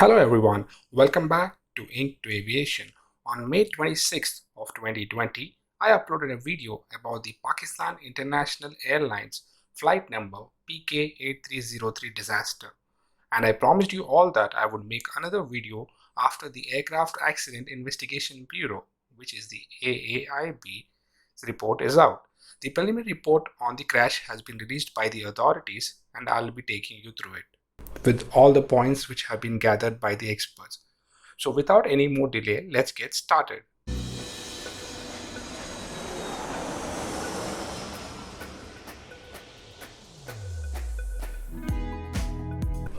Hello everyone, welcome back to Ink to Aviation. On May 26th of 2020, I uploaded a video about the Pakistan International Airlines flight number PK8303 disaster. And I promised you all that I would make another video after the Aircraft Accident Investigation Bureau, which is the AAIB's report is out. The preliminary report on the crash has been released by the authorities and I'll be taking you through it with all the points which have been gathered by the experts. So without any more delay, let's get started.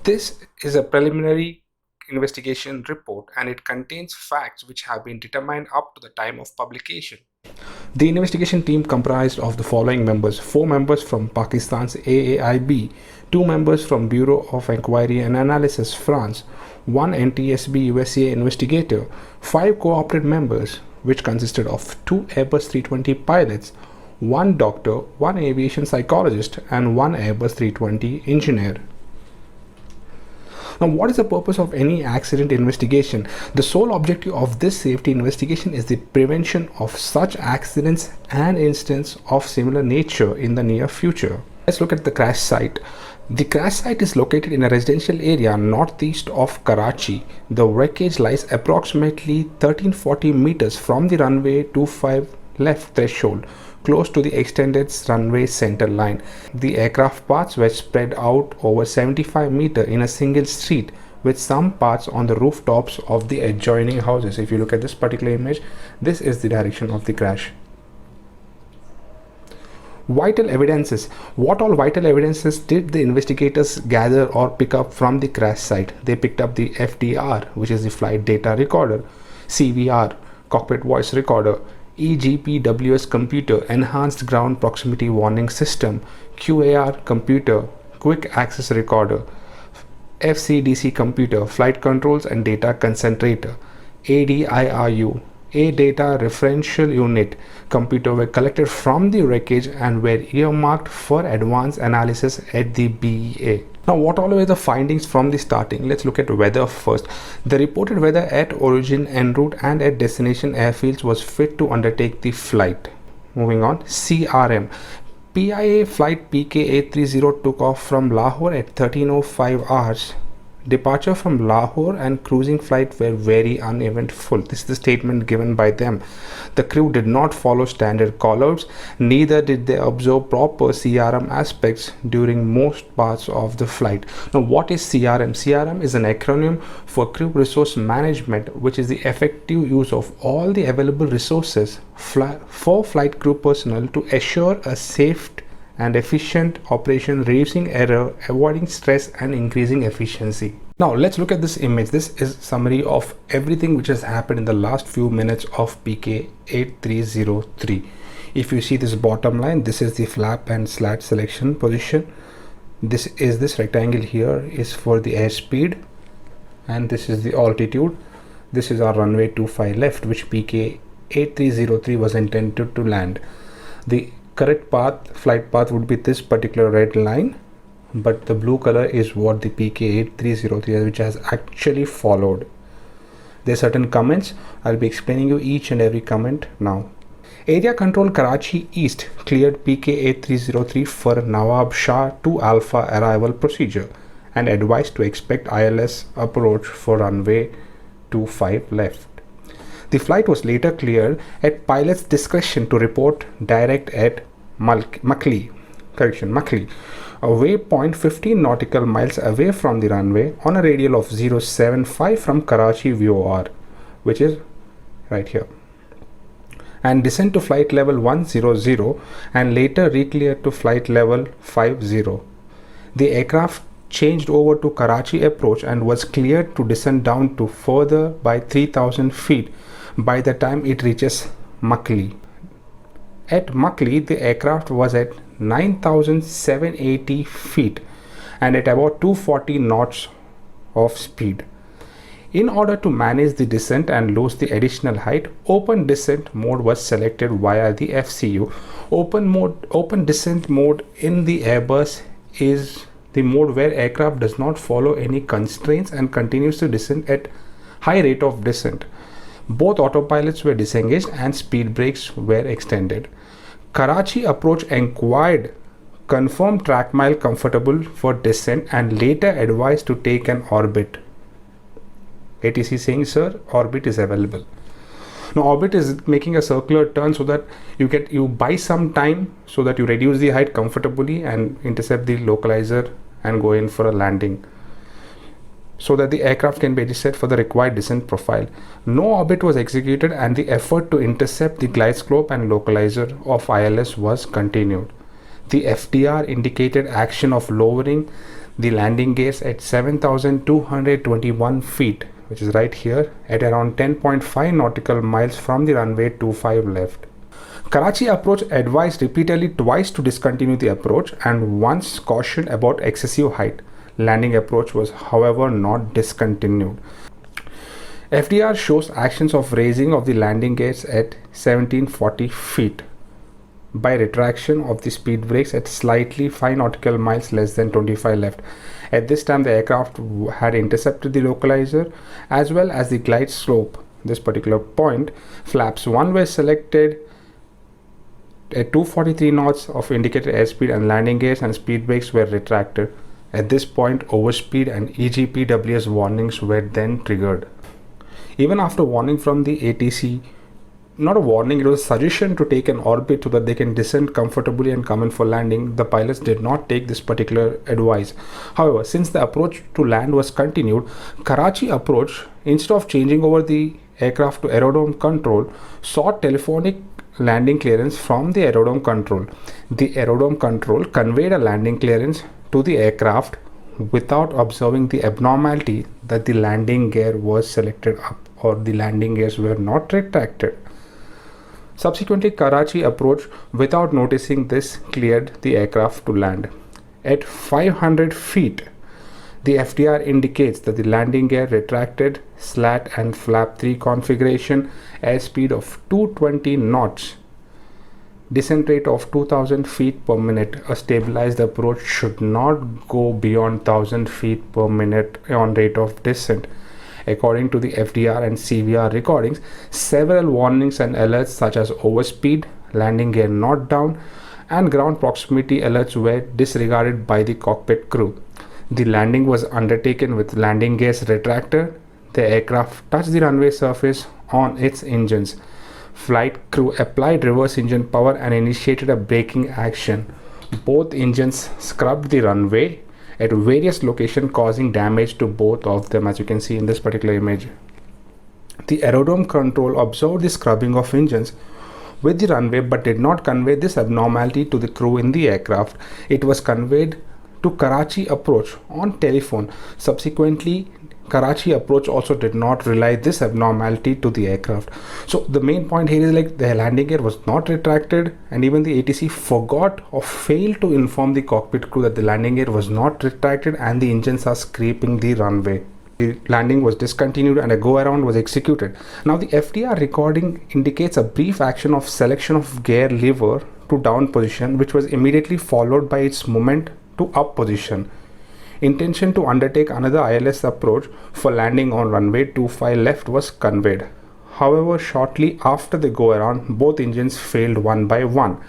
This is a preliminary investigation report and it contains facts which have been determined up to the time of publication. The investigation team comprised of the following members: 4 members from Pakistan's AAIB, 2 members from Bureau of Inquiry and Analysis France, 1 NTSB USA investigator, 5 co-opted members which consisted of 2 Airbus 320 pilots, 1 doctor, 1 aviation psychologist and 1 Airbus 320 engineer. Now, what is the purpose of any accident investigation? The sole objective of this safety investigation is the prevention of such accidents and incidents of similar nature in the near future. Let's look at the crash site. The crash site is located in a residential area northeast of Karachi. The wreckage lies approximately 1340 meters from the runway 25 left threshold, close to the extended runway center line. The aircraft parts were spread out over 75 meters in a single street, with some parts on the rooftops of the adjoining houses. If you look at this particular image, this is the direction of the crash. Vital evidences. What all vital evidences did the investigators gather or pick up from the crash site? They picked up the FDR, which is the flight data recorder, CVR, cockpit voice recorder, EGPWS computer, enhanced ground proximity warning system, QAR computer, quick access recorder, FCDC computer, flight controls and data concentrator, ADIRU, A data referential unit computer were collected from the wreckage and were earmarked for advanced analysis at the BEA. Now, what all were the findings from the starting? Let's look at weather first. The reported weather at origin, en route and at destination airfields was fit to undertake the flight. Moving on, CRM. PIA flight PK830 took off from Lahore at 13:05 hours. Departure from Lahore and cruising flight were very uneventful. This is the statement given by them. The crew did not follow standard callouts, neither did they observe proper CRM aspects during most parts of the flight. Now, what is CRM? CRM is an acronym for Crew Resource Management, which is the effective use of all the available resources for flight crew personnel to assure a safe and efficient operation, reducing error, avoiding stress and increasing efficiency. Now let's look at this image. This is summary of everything which has happened in the last few minutes of PK8303. If you see this bottom line, this is the flap and slat selection position. This rectangle here is for the airspeed and this is the altitude. This is our runway 25 left, which PK8303 was intended to land. The correct flight path would be this particular red line, but the blue color is what the PK8303 which has actually followed. There are certain comments. I'll be explaining you each and every comment now. Area Control Karachi East cleared PK8303 for Nawab Shah 2 Alpha arrival procedure and advised to expect ILS approach for runway 25 left. The flight was later cleared at pilot's discretion to report direct at Makli, a waypoint 15 nautical miles away from the runway on a radial of 075 from Karachi VOR, which is right here, and descend to flight level 100 and later re-cleared to flight level 50. The aircraft changed over to Karachi approach and was cleared to descend down to further by 3000 feet by the time it reaches Makli. At Makli, the aircraft was at 9,780 feet and at about 240 knots of speed. In order to manage the descent and lose the additional height, open descent mode was selected via the FCU. Open descent mode in the Airbus is the mode where aircraft does not follow any constraints and continues to descend at high rate of descent. Both autopilots were disengaged and speed brakes were extended. Karachi approach inquired confirmed track mile comfortable for descent and later advised to take an orbit. ATC saying, sir, orbit is available. Now orbit is making a circular turn so that you buy some time so that you reduce the height comfortably and intercept the localizer and go in for a landing, so that the aircraft can be reset for the required descent profile. No orbit was executed and the effort to intercept the glide slope and localizer of ILS was continued. The FDR indicated action of lowering the landing gears at 7,221 feet, which is right here, at around 10.5 nautical miles from the runway 25 left. Karachi approach advised repeatedly twice to discontinue the approach and once cautioned about excessive height. Landing approach was, however, not discontinued. FDR shows actions of raising of the landing gears at 1740 feet by retraction of the speed brakes at slightly 5 nautical miles less than 25 left. At this time, the aircraft had intercepted the localizer as well as the glide slope. This particular point, flaps 1 were selected at 243 knots of indicated airspeed and landing gears and speed brakes were retracted. At this point, overspeed and EGPWS warnings were then triggered. Even after warning from the ATC, not a warning, it was a suggestion to take an orbit so that they can descend comfortably and come in for landing, the pilots did not take this particular advice. However, since the approach to land was continued, Karachi approach, instead of changing over the aircraft to aerodrome control, sought telephonic landing clearance from the aerodrome control. The aerodrome control conveyed a landing clearance to the aircraft without observing the abnormality that the landing gear was selected up or the landing gears were not retracted. Subsequently, Karachi approach, without noticing this, cleared the aircraft to land. At 500 feet, the FDR indicates that the landing gear retracted, slat and flap 3 configuration, airspeed of 220 knots, descent rate of 2000 feet per minute. A stabilized approach should not go beyond 1000 feet per minute on rate of descent. According to the FDR and CVR recordings, several warnings and alerts such as overspeed, landing gear not down, and ground proximity alerts were disregarded by the cockpit crew. The landing was undertaken with landing gears retracted. The aircraft touched the runway surface on its engines. Flight crew applied reverse engine power and initiated a braking action. Both engines scrubbed the runway at various locations, causing damage to both of them, as you can see in this particular image. The aerodrome control observed the scrubbing of engines with the runway but did not convey this abnormality to the crew in the aircraft. It was conveyed to Karachi approach on telephone. Subsequently, Karachi approach also did not relay this abnormality to the aircraft. So the main point here is like the landing gear was not retracted, and even the ATC forgot or failed to inform the cockpit crew that the landing gear was not retracted and the engines are scraping the runway. The landing was discontinued and a go around was executed. Now the FDR recording indicates a brief action of selection of gear lever to down position, which was immediately followed by its movement to up position. Intention to undertake another ILS approach for landing on runway 25 left was conveyed. However, shortly after the go around, both engines failed one by one.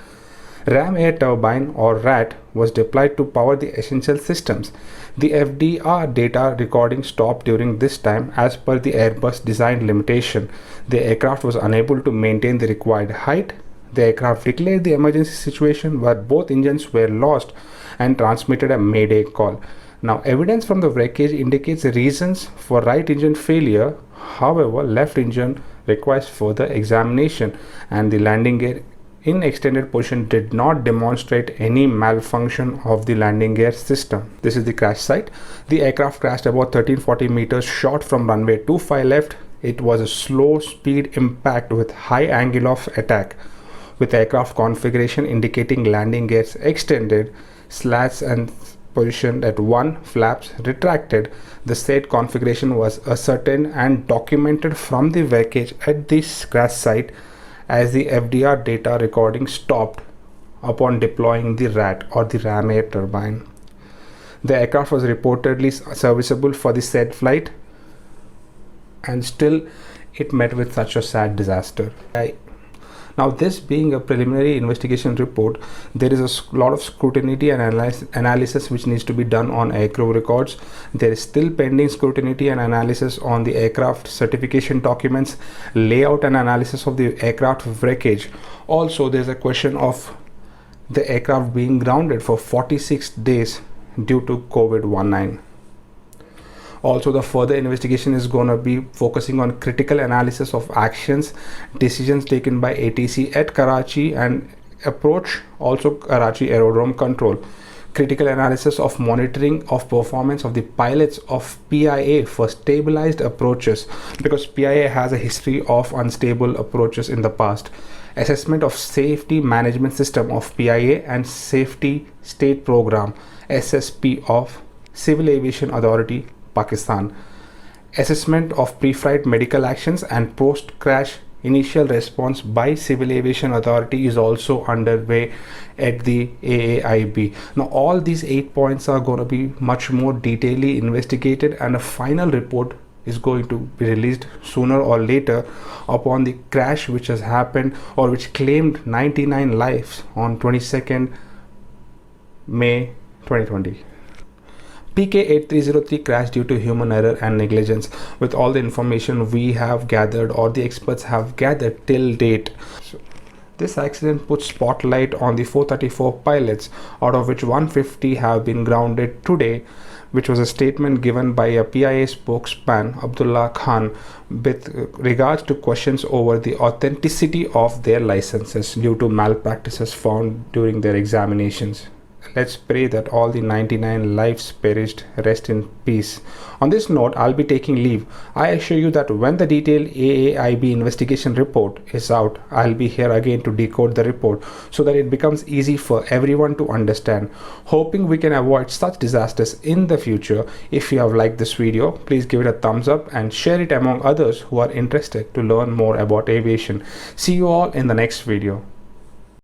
Ram air turbine or RAT was deployed to power the essential systems. The FDR data recording stopped during this time as per the Airbus design limitation. The aircraft was unable to maintain the required height. The aircraft declared the emergency situation where both engines were lost and transmitted a mayday call. Now, evidence from the wreckage indicates the reasons for right engine failure. However, left engine requires further examination, and the landing gear in extended position did not demonstrate any malfunction of the landing gear system. This is the crash site. The aircraft crashed about 1340 meters short from runway 25 left. It was a slow speed impact with high angle of attack, with aircraft configuration indicating landing gears extended, slats and positioned at 1, flaps retracted. The said configuration was ascertained and documented from the wreckage at this crash site, as the FDR data recording stopped upon deploying the RAT or the Ram air turbine. The aircraft was reportedly serviceable for the said flight, and still it met with such a sad disaster. Now, this being a preliminary investigation report, there is a lot of scrutiny and analysis which needs to be done on aircrew records. There is still pending scrutiny and analysis on the aircraft certification documents, layout and analysis of the aircraft wreckage. Also, there's a question of the aircraft being grounded for 46 days due to COVID-19. Also, the further investigation is going to be focusing on critical analysis of actions, decisions taken by ATC at Karachi and approach, also Karachi Aerodrome Control. Critical analysis of monitoring of performance of the pilots of PIA for stabilized approaches, because PIA has a history of unstable approaches in the past. Assessment of safety management system of PIA and safety state program SSP of Civil Aviation Authority Pakistan. Assessment of pre-flight medical actions and post-crash initial response by Civil Aviation Authority is also underway at the AAIB. Now, all these 8 points are going to be much more detailedly investigated, and a final report is going to be released sooner or later upon the crash which has happened or which claimed 99 lives on 22nd May 2020. PK8303 crashed due to human error and negligence. With all the information we have gathered or the experts have gathered till date, this accident puts spotlight on the 434 pilots, out of which 150 have been grounded today, which was a statement given by a PIA spokesman, Abdullah Khan, with regards to questions over the authenticity of their licenses due to malpractices found during their examinations. Let's pray that all the 99 lives perished rest in peace. On this note, I'll be taking leave. I assure you that when the detailed AAIB investigation report is out, I'll be here again to decode the report so that it becomes easy for everyone to understand. Hoping we can avoid such disasters in the future. If you have liked this video, please give it a thumbs up and share it among others who are interested to learn more about aviation. See you all in the next video.